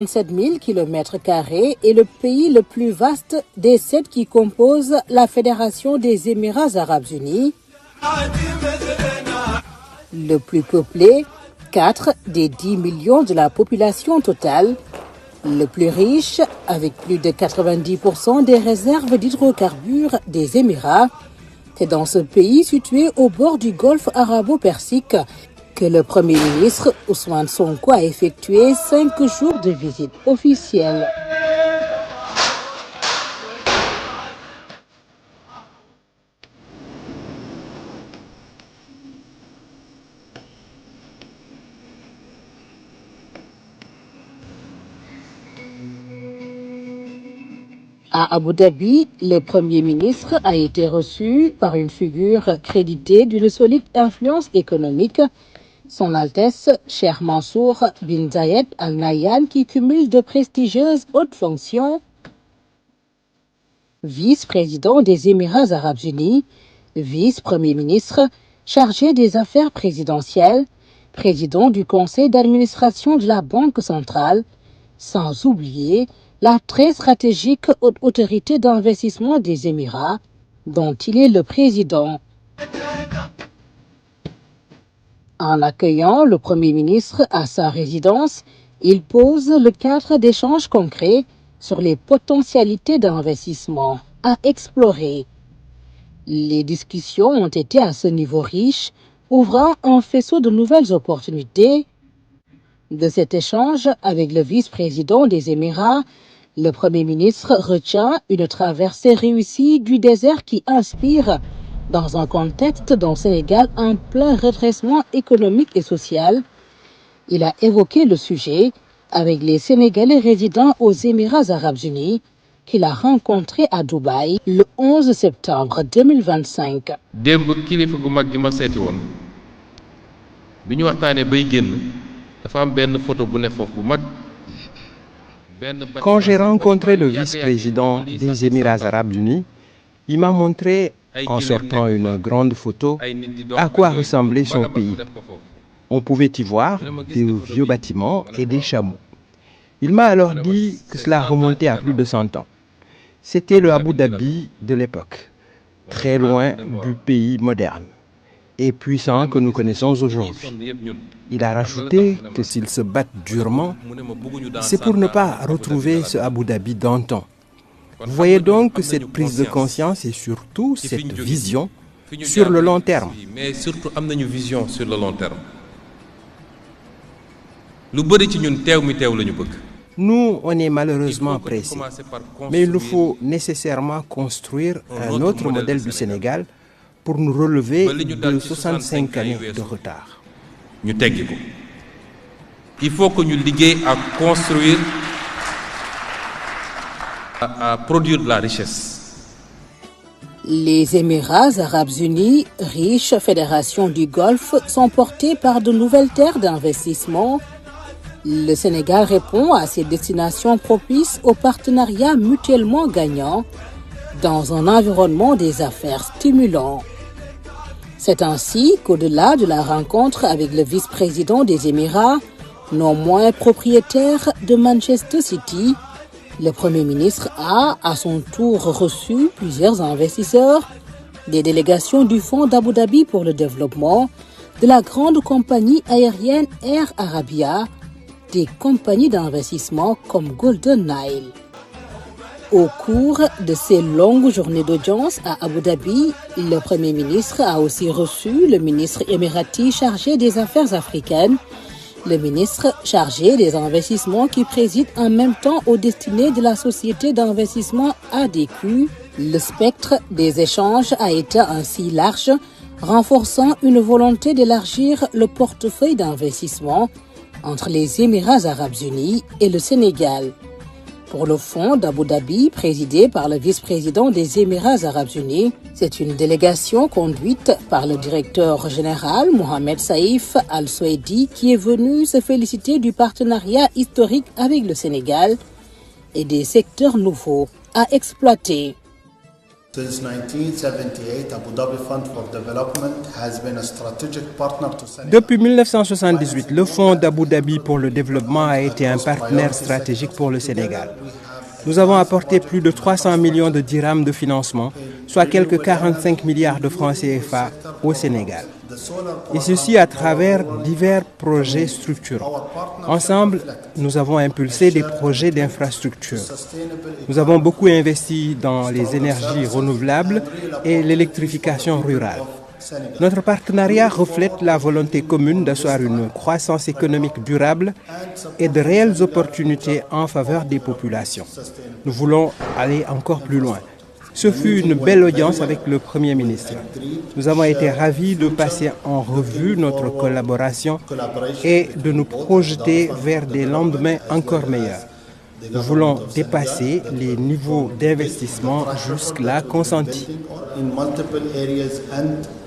7 000 km² est le pays le plus vaste des 7 qui composent la Fédération des Émirats arabes unis. Le plus peuplé, 4 des 10 millions de la population totale. Le plus riche, avec plus de 90% des réserves d'hydrocarbures des Émirats. C'est dans ce pays situé au bord du golfe arabo-persique que le Premier ministre Ousmane Sonko a effectué 5 jours de visite officielle. À Abu Dhabi, le Premier ministre a été reçu par une figure créditée d'une solide influence économique, Son Altesse Cheikh Mansour bin Zayed Al Nahyan, qui cumule de prestigieuses hautes fonctions. Vice-président des Émirats arabes unis, vice-premier ministre chargé des affaires présidentielles, président du conseil d'administration de la Banque centrale, sans oublier la très stratégique autorité d'investissement des Émirats, dont il est le président. En accueillant le Premier ministre à sa résidence, il pose le cadre d'échanges concrets sur les potentialités d'investissement à explorer. Les discussions ont été à ce niveau riches, ouvrant un faisceau de nouvelles opportunités. De cet échange avec le vice-président des Émirats, le Premier ministre retient une traversée réussie du désert qui inspire, dans un contexte dont Sénégal en plein redressement économique et social. Il a évoqué le sujet avec les Sénégalais résidant aux Émirats arabes unis qu'il a rencontrés à Dubaï le 11 septembre 2025. démb kilifa gu mag gi ma seeti woon bi ñu waxtaanee bay génn dafa am benn photo bu ne foofu bu mag. Quand j'ai rencontré le vice-président des Émirats arabes unis, il m'a montré, en sortant une grande photo, à quoi ressemblait son pays. On pouvait y voir des vieux bâtiments et des chameaux. Il m'a alors dit que cela remontait à plus de 100 ans. C'était le Abu Dhabi de l'époque, très loin du pays moderne et puissant que nous connaissons aujourd'hui. Il a rajouté que s'ils se battent durement, c'est pour ne pas retrouver ce Abu Dhabi d'antan. Vous voyez donc que cette prise de conscience et surtout cette vision sur le long terme. Mais surtout am nañu vision sur le long terme. Lu bëri ci ñun teew mi teew lañu bëgg. Nous, on est malheureusement pressés, mais il nous faut nécessairement construire un autre modèle du Sénégal pour nous relever de 65 années de retard. Ñu teggi ko. Il faut que ñu liggéey à construire, à produire de la richesse. Les Émirats arabes unis, riche fédération du Golfe, sont portés par de nouvelles terres d'investissement. Le Sénégal répond à ces destinations propices aux partenariats mutuellement gagnants dans un environnement des affaires stimulant. C'est ainsi qu'au-delà de la rencontre avec le vice-président des Émirats, non moins propriétaire de Manchester City, le Premier ministre a, à son tour, reçu plusieurs investisseurs, des délégations du Fonds d'Abu Dhabi pour le développement, de la grande compagnie aérienne Air Arabia, des compagnies d'investissement comme Golden Nile. Au cours de ces longues journées d'audience à Abu Dhabi, le Premier ministre a aussi reçu le ministre émirati chargé des Affaires africaines, le ministre chargé des investissements qui préside en même temps aux destinées de la société d'investissement ADQ. Le spectre des échanges a été ainsi large, renforçant une volonté d'élargir le portefeuille d'investissement entre les Émirats arabes unis et le Sénégal. Pour le fonds d'Abu Dhabi, présidé par le vice-président des Émirats arabes unis, c'est une délégation conduite par le directeur général Mohamed Saïf Al-Souedi qui est venu se féliciter du partenariat historique avec le Sénégal et des secteurs nouveaux à exploiter. Since 1978, Abu Dhabi Fund for Development has been a strategic partner to Senegal. Depuis 1978, le Fonds d'Abu Dhabi pour le développement a été un partenaire stratégique pour le Sénégal. Nous avons apporté plus de 300 millions de dirhams de financement, soit quelques 45 milliards de francs CFA au Sénégal. Et ceci à travers divers projets structurants. Ensemble, nous avons impulsé des projets d'infrastructure. Nous avons beaucoup investi dans les énergies renouvelables et l'électrification rurale. Notre partenariat reflète la volonté commune d'asseoir une croissance économique durable et de réelles opportunités en faveur des populations. Nous voulons aller encore plus loin. Ce fut une belle audience avec le Premier ministre. Nous avons été ravis de passer en revue notre collaboration et de nous projeter vers des lendemains encore meilleurs. Nous voulons dépasser les niveaux d'investissement jusque-là consentis.